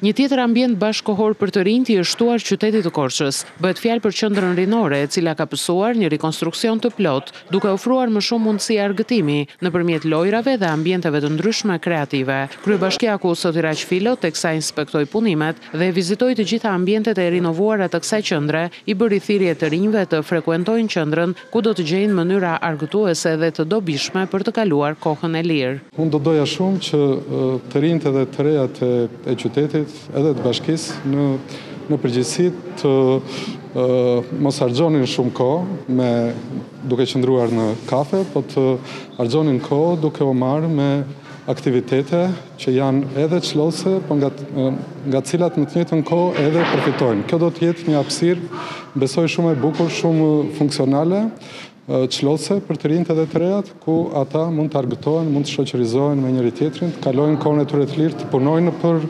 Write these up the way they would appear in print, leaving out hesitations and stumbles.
Një tjetër ambient bashkëkohor për të rinjt i është shtuar qytetit të Korçës. Bëhet fjalë për qendrën rinore, e cila ka pësuar një rikonstruksion të plot, duke ofruar më shumë mundësi argëtimi nëpërmjet lojrave dhe ambienteve të ndryshme kreative. Kryebashkiaku sot Iraq Filo, teksa inspektoi punimet dhe vizitoi të gjitha ambientet e rinovuara të kësaj qendre, i bëri thirrje të rinjve të frekuentojnë qendrën, ku do të gjejnë mënyra argëtuese dhe të dobishme për të kaluar kohën e lirë. Unë do doja shumë që të rinjt edhe të rejat e qytetit edhe të bashkisë në përgjithësi të mos harxhonin shumë kohë duke qëndruar në kafe, po të harxhonin kohë duke u marrë me aktivitete që janë edhe çlose, po nga cilat në të njëjtën kohë edhe përfitojnë. Kjo do të jetë një hapësirë, besoj shumë e bukur, shumë funksionale, çlose për të rinjt edhe të rejat, ku ata mund të argëtohen, mund të shoqërizohen me njëri tjetrin, të kalojnë kohën e tyre të lirë, të punojnë për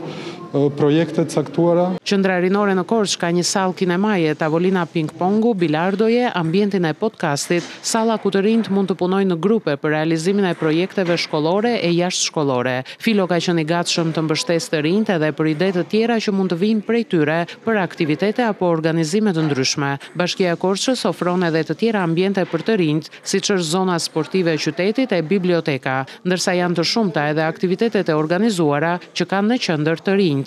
projekte të caktuara. Qendra rinore në Korçë ka një sallë kinemaje, tavolina ping-pongu, bilardoje, ambientin e podcastit, salla ku të rinjt mund të punojnë në grupe për realizimin e projekteve shkollore e jashtëshkollore. Filo ka qenë i gatshëm të mbështesë të rinjt edhe për ide të tjera që mund të vinë prej tyre për aktivitete apo organizime të ndryshme. Bashkia e Korçës ofron edhe të tjera ambiente për të rinjt, siç është zona sportive e qytetit e biblioteka, ndërsa janë të shumta edhe aktivitetet e organizuara që kanë në qendër të rinjt.